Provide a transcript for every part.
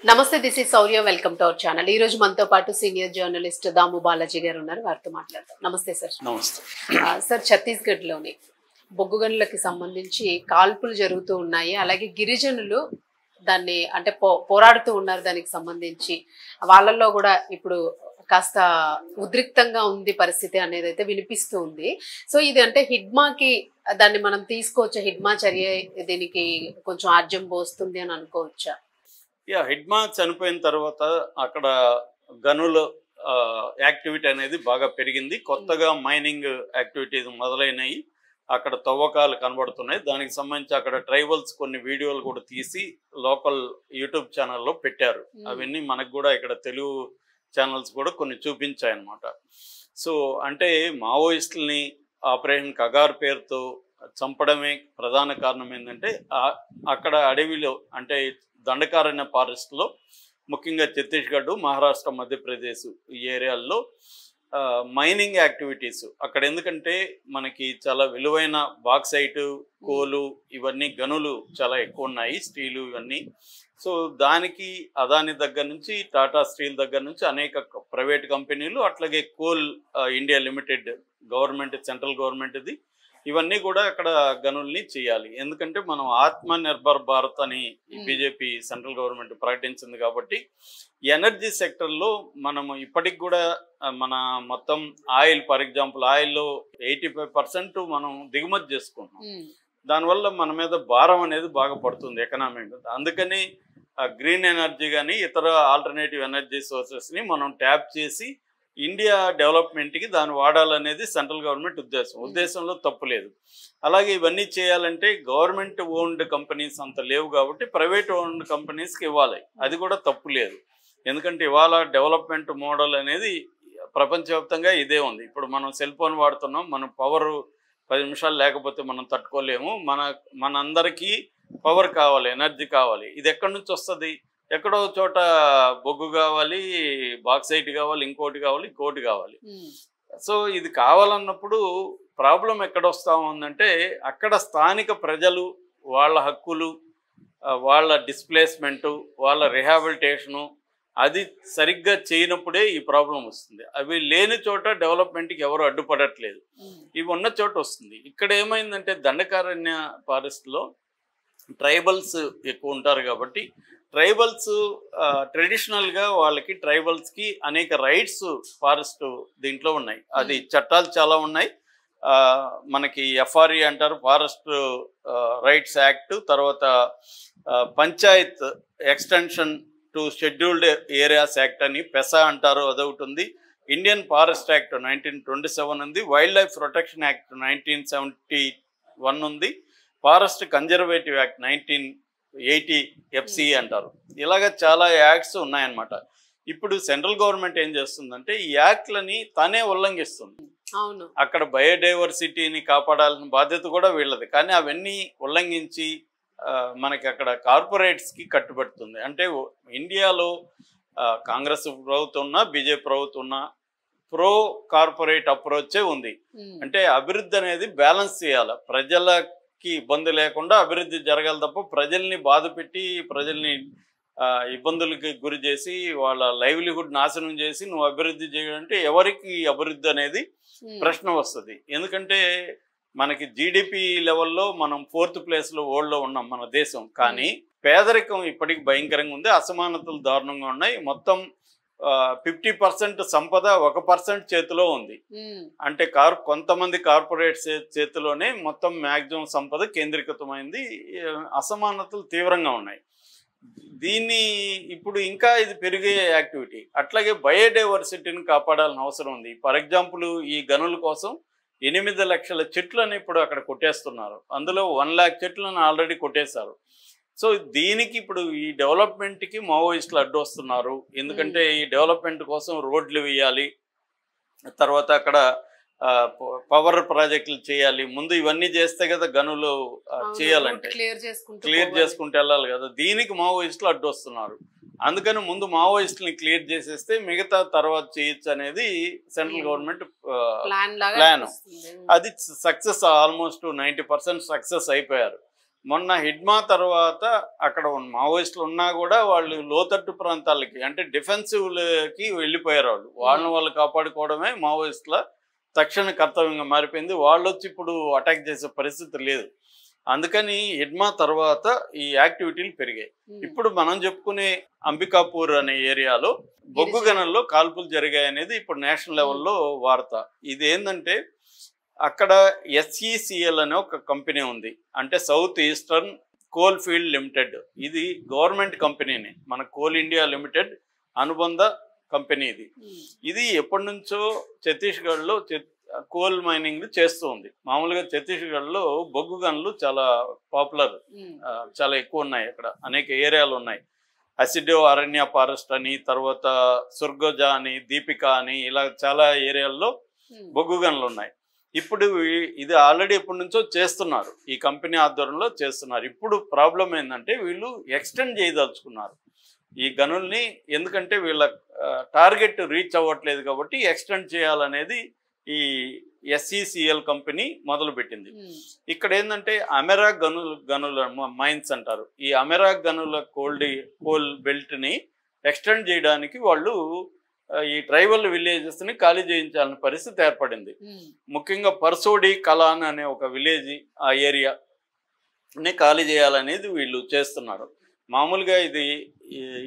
నమస్తే, this is Sourya. Welcome to our channel. ఈ రోజు మనతో పాటు సీనియర్ జర్నలిస్ట్ దాము బాలాజీ గారు ఉన్నారు. వారితో మాట్లాడదాం. నమస్తే సార్. నమస్తే సార్, ఛత్తీస్గఢ్లోని బొగ్గు గనులకి సంబంధించి కాల్పులు జరుగుతూ ఉన్నాయి. అలాగే గిరిజనులు దాన్ని అంటే పోరాడుతూ ఉన్నారు. దానికి సంబంధించి వాళ్ళల్లో కూడా ఇప్పుడు కాస్త ఉద్రిక్తంగా ఉంది పరిస్థితి అనేది అయితే వినిపిస్తూ ఉంది. సో ఇది అంటే హిడ్మాకి దాన్ని మనం తీసుకోవచ్చా? హిడ్మా చర్య దీనికి కొంచెం ఆర్జం పోస్తుంది అని అనుకోవచ్చా? హిడ్మా చనిపోయిన తర్వాత అక్కడ గనుల యాక్టివిటీ అనేది బాగా పెరిగింది. కొత్తగా మైనింగ్ యాక్టివిటీస్ మొదలైనవి. అక్కడ తవ్వకాలు కనబడుతున్నాయి. దానికి సంబంధించి అక్కడ ట్రైబల్స్ కొన్ని వీడియోలు కూడా తీసి లోకల్ యూట్యూబ్ ఛానల్లో పెట్టారు. అవన్నీ మనకు కూడా ఇక్కడ తెలుగు ఛానల్స్ కూడా కొన్ని చూపించాయన్నమాట. సో అంటే మావోయిస్టుల్ని ఆపరేషన్ కగార్ పేరుతో చంపడమే ప్రధాన కారణం. ఏంటంటే అక్కడ అడవిలో అంటే దండకారణ్య ఫారెస్ట్లో ముఖ్యంగా ఛత్తీస్గఢ్, మహారాష్ట్ర, మధ్యప్రదేశ్ ఈ ఏరియాల్లో మైనింగ్ యాక్టివిటీస్ అక్కడ ఎందుకంటే మనకి చాలా విలువైన బాక్సైటు, కోలు ఇవన్నీ గనులు చాలా ఎక్కువ ఉన్నాయి, స్టీలు ఇవన్నీ. సో దానికి అదాని దగ్గర నుంచి టాటా స్టీల్ దగ్గర నుంచి అనేక ప్రైవేట్ కంపెనీలు, అట్లాగే Coal India limited government, central గవర్నమెంట్ది, ఇవన్నీ కూడా అక్కడ గనుల్ని చేయాలి. ఎందుకంటే మనం ఆత్మ నిర్భర్ భారత్ అని బీజేపీ సెంట్రల్ గవర్నమెంట్ ప్రకటించింది కాబట్టి ఎనర్జీ సెక్టర్లో మనము ఇప్పటికి కూడా మన మొత్తం ఆయిల్, ఫర్ ఎగ్జాంపుల్ ఆయిల్లో 85% మనం దిగుమతి చేసుకుంటున్నాం. దానివల్ల మన మీద భారం అనేది బాగా పడుతుంది ఎకనామిక్. అందుకని గ్రీన్ ఎనర్జీ కానీ ఇతర ఆల్టర్నేటివ్ ఎనర్జీ సోర్సెస్ని మనం ట్యాప్ చేసి ఇండియా డెవలప్మెంట్కి దాన్ని వాడాలనేది సెంట్రల్ గవర్నమెంట్ ఉద్దేశంలో తప్పు లేదు. అలాగే ఇవన్నీ చేయాలంటే గవర్నమెంట్ ఓన్డ్ కంపెనీస్ అంత లేవు కాబట్టి ప్రైవేట్ ఓన్డ్ కంపెనీస్కి ఇవ్వాలి. అది కూడా తప్పు లేదు. ఎందుకంటే ఇవాళ డెవలప్మెంట్ మోడల్ అనేది ప్రపంచవ్యాప్తంగా ఇదే ఉంది. ఇప్పుడు మనం సెల్ ఫోన్ వాడుతున్నాం, మన పవర్ 10 నిమిషాలు లేకపోతే మనం తట్టుకోలేము. మనందరికీ పవర్ కావాలి, ఎనర్జీ కావాలి. ఇది ఎక్కడి నుంచి వస్తుంది? ఎక్కడో చోట బొగ్గు కావాలి, బాక్సైట్ కావాలి, ఇంకోటి కావాలి. సో ఇది కావాలన్నప్పుడు ప్రాబ్లం ఎక్కడ వస్తూ ఉందంటే అక్కడ స్థానిక ప్రజలు వాళ్ళ హక్కులు, వాళ్ళ డిస్ప్లేస్మెంటు, వాళ్ళ రిహాబిలిటేషను అది సరిగ్గా చేయనప్పుడే ఈ ప్రాబ్లం వస్తుంది. అవి లేని చోట డెవలప్మెంట్కి ఎవరు అడ్డుపడట్లేదు. ఇవి ఉన్న చోట వస్తుంది. ఇక్కడ ఏమైందంటే దండకారణ్య ఫారెస్ట్లో ట్రైబల్స్ ఎక్కువ ఉంటారు కాబట్టి ట్రైబల్స్ ట్రెడిషనల్గా వాళ్ళకి ట్రైబల్స్కి అనేక రైట్స్ ఫారెస్ట్ దీంట్లో ఉన్నాయి. అది చట్టాలు చాలా ఉన్నాయి. మనకి ఎఫ్ఆర్ఈ అంటారు, ఫారెస్ట్ రైట్స్ యాక్ట్, తర్వాత Panchayat extension to scheduled areas act అని పెసా అంటారు, అదొకటి ఉంది. ఇండియన్ ఫారెస్ట్ యాక్ట్ 1927 ఉంది. వైల్డ్ లైఫ్ ప్రొటెక్షన్ యాక్ట్ 1971 ఉంది. ఫారెస్ట్ కన్జర్వేటివ్ యాక్ట్ 1980 ఎఫ్సి అంటారు. ఇలాగ చాలా యాక్ట్స్ ఉన్నాయన్నమాట. ఇప్పుడు సెంట్రల్ గవర్నమెంట్ ఏం చేస్తుందంటే ఈ యాక్ట్లని తనే ఉల్లంఘిస్తుంది. అక్కడ బయోడైవర్సిటీని కాపాడాల్సిన బాధ్యత కూడా వీళ్ళది. కానీ అవన్నీ ఉల్లంఘించి మనకి అక్కడ కార్పొరేట్స్కి కట్టుబడుతుంది. అంటే ఇండియాలో కాంగ్రెస్ ప్రభుత్వం ఉన్నా, బీజేపీ ప్రభుత్వం ఉన్నా ప్రో కార్పొరేట్ అప్రోచే ఉంది. అంటే అభివృద్ధి అనేది బ్యాలెన్స్ చేయాలి. ప్రజలకి ఇబ్బంది లేకుండా అభివృద్ధి జరగాలి తప్ప ప్రజల్ని బాధ పెట్టి, ప్రజల్ని ఇబ్బందులకి గురి చేసి, వాళ్ళ లైవ్లీహుడ్ నాశనం చేసి నువ్వు అభివృద్ధి చేయాలంటే ఎవరికి అభివృద్ధి అనేది ప్రశ్న వస్తుంది. ఎందుకంటే మనకి జీడిపి లెవెల్లో మనం 4th ప్లేస్లో వరల్డ్లో ఉన్నాం మన దేశం. కానీ పేదరికం ఇప్పటికి భయంకరంగా ఉంది, అసమానతలు దారుణంగా ఉన్నాయి. మొత్తం 50% సంపద 1% చేతిలో ఉంది. అంటే కొంతమంది కార్పొరేట్ చేతిలోనే మొత్తం మ్యాక్సిమం సంపద కేంద్రీకృతమైంది. అసమానతలు తీవ్రంగా ఉన్నాయి. దీన్ని ఇప్పుడు ఇంకా ఇది పెరిగే యాక్టివిటీ. అట్లాగే బయోడైవర్సిటీని కాపాడాల్సిన అవసరం ఉంది. ఫర్ ఎగ్జాంపుల్ ఈ గనుల కోసం 8 లక్షల చెట్లను ఇప్పుడు అక్కడ కొట్టేస్తున్నారు. అందులో 1 lakh చెట్లను ఆల్రెడీ కొట్టేశారు. సో దీనికి ఇప్పుడు ఈ డెవలప్మెంట్కి మావోయిస్టులు అడ్డు వస్తున్నారు. ఎందుకంటే ఈ డెవలప్మెంట్ కోసం రోడ్లు వేయాలి, తర్వాత అక్కడ పవర్ ప్రాజెక్టులు చేయాలి. ముందు ఇవన్నీ చేస్తే కదా గనులు చేయాలంటే క్లియర్ చేసుకుంటూ వెళ్ళాలి కదా. దీనికి మావోయిస్టులు అడ్డు వస్తున్నారు. అందుకని ముందు మావోయిస్టుని క్లియర్ చేసేస్తే మిగతా తర్వాత చేయొచ్చు అనేది సెంట్రల్ గవర్నమెంట్ ప్లాన్. అది సక్సెస్, ఆల్మోస్ట్ 90% సక్సెస్ అయిపోయారు. మొన్న హిడ్మా తర్వాత అక్కడ మావోయిస్టులు ఉన్నా కూడా వాళ్ళు లోతట్టు ప్రాంతాలకి అంటే డిఫెన్సివ్లకి వెళ్ళిపోయారు. వాళ్ళు కాపాడుకోవడమే మావోయిస్టుల తక్షణ కర్తవ్యంగా మారిపోయింది. వాళ్ళు వచ్చి ఇప్పుడు అటాక్ చేసే పరిస్థితి లేదు. అందుకని హిడ్మా తర్వాత ఈ యాక్టివిటీలు పెరిగాయి. ఇప్పుడు మనం చెప్పుకునే అంబికాపూర్ అనే ఏరియాలో బొగ్గు గనుల్లో కాల్పులు జరిగాయి అనేది ఇప్పుడు నేషనల్ లెవెల్లో వార్త. ఇది ఏంటంటే అక్కడ SECL అనే ఒక కంపెనీ ఉంది, అంటే south eastern coal field limited. ఇది గవర్నమెంట్ కంపెనీని, మన కోల్ ఇండియా లిమిటెడ్ అనుబంధ కంపెనీ ఇది. ఇది ఎప్పటి నుంచో ఛత్తీస్గఢ్లో కోల్ మైనింగ్ చేస్తూ ఉంది. మామూలుగా ఛత్తీస్గఢ్లో బొగ్గు గనులు చాలా పాపులర్, చాలా ఎక్కువ ఉన్నాయి. అక్కడ అనేక ఏరియాలు ఉన్నాయి. అసిడో అరణ్య ఫారెస్ట్ అని, తర్వాత సుర్గోజా అని, దీపిక అని, ఇలా చాలా ఏరియాల్లో బొగ్గు గనులు ఉన్నాయి. ఇప్పుడు ఇది ఆల్రెడీ ఎప్పటి నుంచో చేస్తున్నారు, ఈ కంపెనీ ఆధ్వర్యంలో చేస్తున్నారు. ఇప్పుడు ప్రాబ్లం ఏంటంటే వీళ్ళు ఎక్స్టెండ్ చేయదలుచుకున్నారు ఈ గనుల్ని, ఎందుకంటే వీళ్ళ టార్గెట్ రీచ్ అవ్వట్లేదు కాబట్టి ఎక్స్టెండ్ చేయాలనేది ఈ SECL కంపెనీ మొదలుపెట్టింది. ఇక్కడ ఏంటంటే అమెరాక్ గనుల మైన్స్ అంటారు. ఈ అమెరాక్ గనుల కోల్ బెల్ట్ని ఎక్స్టెండ్ చేయడానికి వాళ్ళు ఈ ట్రైబల్ విలేజెస్ని ఖాళీ చేయించాలని పరిస్థితి ఏర్పడింది. ముఖ్యంగా పర్సోడి కలాన్ అనే ఒక విలేజ్, ఆ ఏరియాని ఖాళీ చేయాలనేది వీళ్ళు చేస్తున్నారు. మామూలుగా ఇది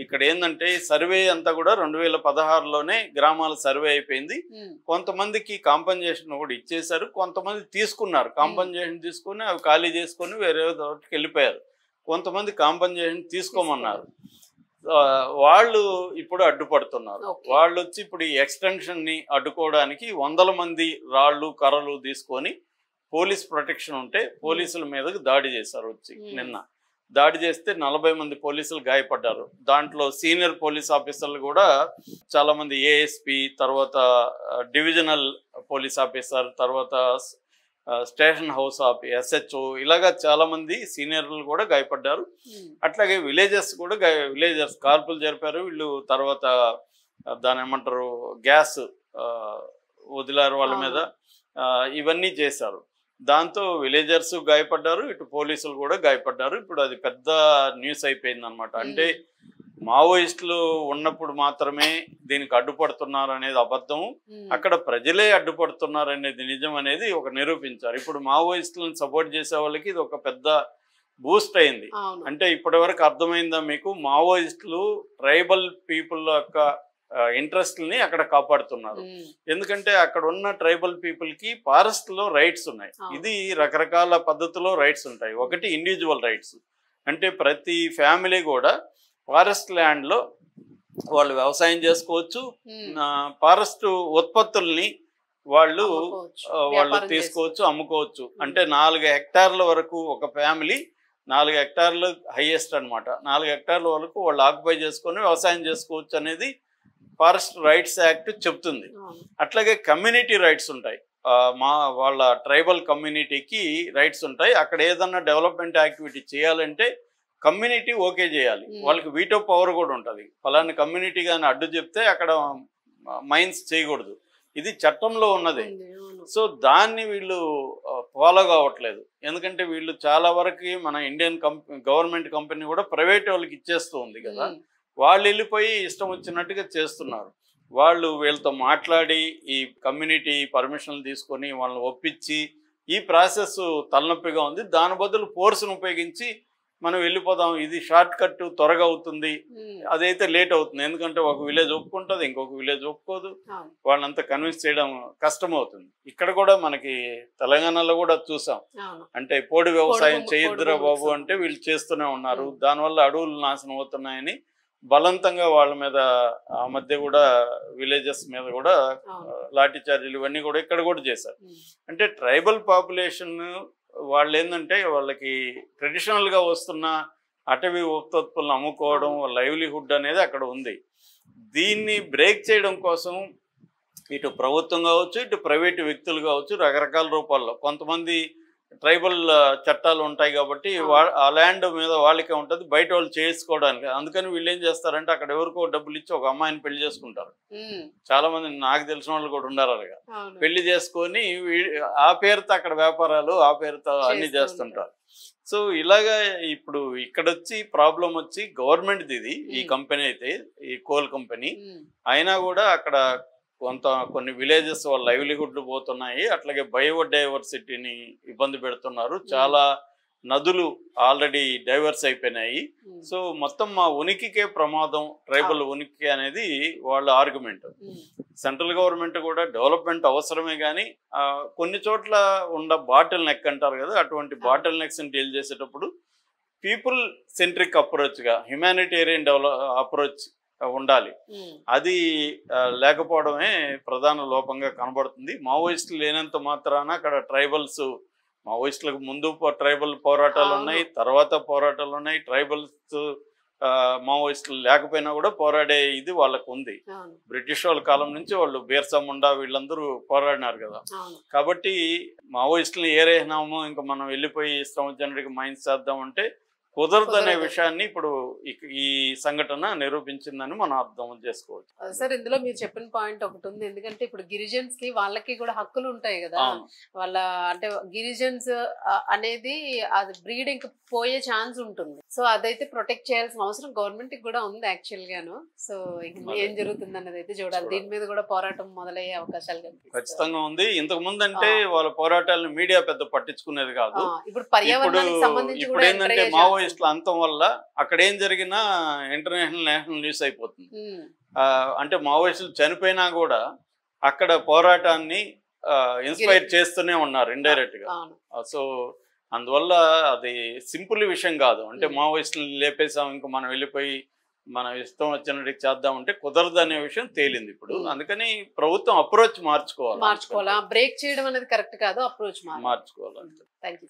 ఇక్కడ ఏంటంటే సర్వే అంతా కూడా 2016లోనే గ్రామాల సర్వే అయిపోయింది. కొంతమందికి కాంపన్సేషన్ కూడా ఇచ్చేశారు, కొంతమంది తీసుకున్నారు. కాంపన్సేషన్ తీసుకుని అవి ఖాళీ చేసుకొని వేరే చోటుకి వెళ్ళిపోయారు. కొంతమంది కాంపన్సేషన్ తీసుకోమన్నారు. వాళ్ళు ఇప్పుడు అడ్డుపడుతున్నారు. వాళ్ళు వచ్చి ఇప్పుడు ఈ ఎక్స్టెన్షన్ని అడ్డుకోవడానికి 100 మంది రాళ్ళు కర్రలు తీసుకొని, పోలీస్ ప్రొటెక్షన్ ఉంటే పోలీసుల మీదకి దాడి చేశారు. వచ్చి నిన్న దాడి చేస్తే 40 మంది పోలీసులు గాయపడ్డారు. దాంట్లో సీనియర్ పోలీస్ ఆఫీసర్లు కూడా చాలా మంది, ASP, తర్వాత డివిజనల్ పోలీస్ ఆఫీసర్, తర్వాత స్టేషన్ హౌస్ SHO, ఇలాగా చాలా మంది సీనియర్లు కూడా గాయపడ్డారు. అట్లాగే విలేజర్స్ కాల్పులు జరిపారు వీళ్ళు. తర్వాత దాని ఏమంటారు, గ్యాస్ వదిలారు వాళ్ళ మీద, ఇవన్నీ చేశారు. దాంతో విలేజర్స్ గాయపడ్డారు, ఇటు పోలీసులు కూడా గాయపడ్డారు. ఇప్పుడు అది పెద్ద న్యూస్ అయిపోయింది అనమాట. అంటే మావోయిస్టులు ఉన్నప్పుడు మాత్రమే దీనికి అడ్డుపడుతున్నారు అనేది అబద్ధం, అక్కడ ప్రజలే అడ్డుపడుతున్నారు అనేది నిజం అనేది ఒక నిరూపించారు. ఇప్పుడు మావోయిస్టులను సపోర్ట్ చేసే వాళ్ళకి ఇది ఒక పెద్ద బూస్ట్ అయింది. అంటే ఇప్పటి వరకు అర్థమైందా మీకు, మావోయిస్టులు ట్రైబల్ పీపుల్ యొక్క ఇంట్రెస్ట్ని అక్కడ కాపాడుతున్నారు. ఎందుకంటే అక్కడ ఉన్న ట్రైబల్ పీపుల్కి ఫారెస్ట్లో రైట్స్ ఉన్నాయి. ఇది రకరకాల పద్ధతిలో రైట్స్ ఉంటాయి. ఒకటి ఇండివిజువల్ రైట్స్, అంటే ప్రతి ఫ్యామిలీ కూడా ఫారెస్ట్ ల్యాండ్లో వాళ్ళు వ్యవసాయం చేసుకోవచ్చు, ఫారెస్ట్ ఉత్పత్తుల్ని వాళ్ళు తీసుకోవచ్చు, అమ్ముకోవచ్చు. అంటే 4 హెక్టార్ల వరకు ఒక ఫ్యామిలీ, 4 హెక్టార్లు హైయెస్ట్ అనమాట, 4 హెక్టార్ల వరకు వాళ్ళు ఆక్యుపై చేసుకొని వ్యవసాయం చేసుకోవచ్చు అనేది ఫారెస్ట్ రైట్స్ యాక్ట్ చెప్తుంది. అట్లాగే కమ్యూనిటీ రైట్స్ ఉంటాయి, వాళ్ళ ట్రైబల్ కమ్యూనిటీకి రైట్స్ ఉంటాయి. అక్కడ ఏదన్నా డెవలప్మెంట్ యాక్టివిటీ చేయాలంటే కమ్యూనిటీ ఓకే చేయాలి, వాళ్ళకి వీటో పవర్ కూడా ఉంటుంది. ఫలాని కమ్యూనిటీ కానీ అడ్డు చెప్తే అక్కడ మైన్స్ చేయకూడదు, ఇది చట్టంలో ఉన్నది. సో దాన్ని వీళ్ళు ఫాలో కావట్లేదు. ఎందుకంటే వీళ్ళు చాలా వరకు మన ఇండియన్ గవర్నమెంట్ కంపెనీ కూడా ప్రైవేట్ వాళ్ళకి ఇచ్చేస్తూ ఉంది కదా, వాళ్ళు వెళ్ళిపోయి ఇష్టం వచ్చినట్టుగా చేస్తున్నారు. వాళ్ళు వీళ్ళతో మాట్లాడి ఈ కమ్యూనిటీ పర్మిషన్లు తీసుకొని వాళ్ళని ఒప్పించి ఈ ప్రాసెస్ తలనొప్పిగా ఉంది. దాని బదులు ఫోర్స్ను ఉపయోగించి మనం వెళ్ళిపోదాం, ఇది షార్ట్ కట్, త్వరగా అవుతుంది, అదైతే లేట్ అవుతుంది. ఎందుకంటే ఒక విలేజ్ ఒప్పుకుంటుంది, ఇంకొక విలేజ్ ఒప్పుకోదు, వాళ్ళంతా కన్విన్స్ చేయడం కష్టం అవుతుంది. ఇక్కడ కూడా మనకి తెలంగాణలో కూడా చూసాం, అంటే పోడి వ్యవసాయం చేయొద్దురా బాబు అంటే వీళ్ళు చేస్తూనే ఉన్నారు. దానివల్ల అడవులు నాశనం అవుతున్నాయని బలవంతంగా వాళ్ళ మీద ఆ మధ్య కూడా విలేజెస్ మీద కూడా లాఠీ చార్జీలు ఇవన్నీ కూడా ఇక్కడ కూడా చేశారు. అంటే ట్రైబల్ పాపులేషన్ వాళ్ళు ఏంటంటే వాళ్ళకి ట్రెడిషనల్గా వస్తున్న అటవీ ఉత్పత్తులను అమ్ముకోవడం, లైవ్లీహుడ్ అనేది అక్కడ ఉంది. దీన్ని బ్రేక్ చేయడం కోసం ఇటు ప్రభుత్వం కావచ్చు, ఇటు ప్రైవేటు వ్యక్తులు కావచ్చు, రకరకాల రూపాల్లో కొంతమంది ట్రైబల్ చట్టాలు ఉంటాయి కాబట్టి ఆ ల్యాండ్ మీద వాళ్ళకే ఉంటుంది, బయట వాళ్ళు చేసుకోవడానికి. అందుకని వీళ్ళు ఏం చేస్తారంటే అక్కడ ఎవరికో డబ్బులు ఇచ్చి ఒక అమ్మాయిని పెళ్లి చేసుకుంటారు. చాలా మంది నాకు తెలిసిన వాళ్ళు కూడా ఉన్నారు అలాగా. పెళ్లి చేసుకొని ఆ పేరుతో అక్కడ వ్యాపారాలు, ఆ పేరుతో అన్ని చేస్తుంటారు. సో ఇలాగా ఇప్పుడు ఇక్కడ వచ్చి ప్రాబ్లం వచ్చి గవర్నమెంట్ది ఇది, ఈ కంపెనీ అయితే ఈ కోల్ కంపెనీ అయినా కూడా అక్కడ కొన్ని విలేజెస్ వాళ్ళ లైవ్లీహుడ్లు పోతున్నాయి. అట్లాగే బయోడైవర్సిటీని ఇబ్బంది పెడుతున్నారు. చాలా నదులు ఆల్రెడీ డైవర్స్ అయిపోయినాయి. సో మొత్తం మా ఉనికికే ప్రమాదం, ట్రైబల్ ఉనికి అనేది వాళ్ళ ఆర్గ్యుమెంట్. సెంట్రల్ గవర్నమెంట్ కూడా డెవలప్మెంట్ అవసరమే కానీ కొన్ని చోట్ల ఉన్న బాటిల్ నెక్ అంటారు కదా, అటువంటి బాటిల్ నెక్స్ ని డీల్ చేసేటప్పుడు పీపుల్ సెంట్రిక్ అప్రోచ్గా హ్యుమానిటేరియన్ అప్రోచ్ ఉండాలి. అది లేకపోవడమే ప్రధాన లోపంగా కనబడుతుంది. మావోయిస్టులు లేనంత మాత్రాన అక్కడ ట్రైబల్స్, మావోయిస్టులకు ముందు ట్రైబల్ పోరాటాలు ఉన్నాయి, తర్వాత పోరాటాలు ఉన్నాయి. ట్రైబల్స్ మావోయిస్టులు లేకపోయినా కూడా పోరాడే ఇది వాళ్ళకు ఉంది. బ్రిటిష్ వాళ్ళ కాలం నుంచి వాళ్ళు బిర్సా ముండా వీళ్ళందరూ పోరాడినారు కదా. కాబట్టి మావోయిస్టులు ఏరేనాము ఇంకా మనం వెళ్ళిపోయి ఇష్టం వచ్చినట్టుగా మైన్స్ చేద్దామంటే కుదరదనే విషయాన్ని ఇప్పుడు ఈ సంఘటన నిరూపించిందని మనం అర్థం చేసుకోవచ్చు. సార్ ఇందులో మీరు చెప్పిన పాయింట్ ఒకటి ఉంది. ఎందుకంటే ఇప్పుడు గిరిజన్స్ కి వాళ్ళకి కూడా హక్కులు ఉంటాయి కదా. వాళ్ళ అంటే గిరిజన్స్ అనేది అది బ్రీడింగ్ పోయే ఛాన్స్ ఉంటుంది. సో అదైతే ప్రొటెక్ట్ చేయాల్సిన అవసరం గవర్నమెంట్ కి కూడా ఉంది యాక్చువల్ గాను. సో ఏం జరుగుతుంది అన్నది అయితే చూడాలి. దీని మీద కూడా పోరాటం మొదలయ్యే అవకాశాలు ఖచ్చితంగా ఉంది. ఇంతకు ముందు అంటే వాళ్ళ పోరాటాలను మీడియా పెద్ద పట్టించుకునేది కాదు. ఇప్పుడు పర్యావరణానికి సంబంధించి ఇప్పుడు ఏంటంటే మావోయిస్టుల అంతం వల్ల అక్కడ ఏం జరిగినా నేషనల్ న్యూస్ అయిపోతుంది. అంటే మావోయిస్టులు చనిపోయినా కూడా అక్కడ పోరాటాన్ని ఇన్స్పైర్ చేస్తూనే ఉన్నారు ఇండైరెక్ట్ గా. సో అందువల్ల అది సింపుల్ విషయం కాదు. అంటే మావోయిస్టులు లేపేసాం ఇంకా మనం వెళ్ళిపోయి మనం ఇష్టం వచ్చినట్టు చేద్దామంటే కుదరదు అనే విషయం తేలింది ఇప్పుడు. అందుకని ప్రభుత్వం అప్రోచ్ మార్చుకోవాలి. బ్రేక్ చేయడం అనేది కరెక్ట్ కాదు, అప్రోచ్ మార్చుకోవాలి. Thank you.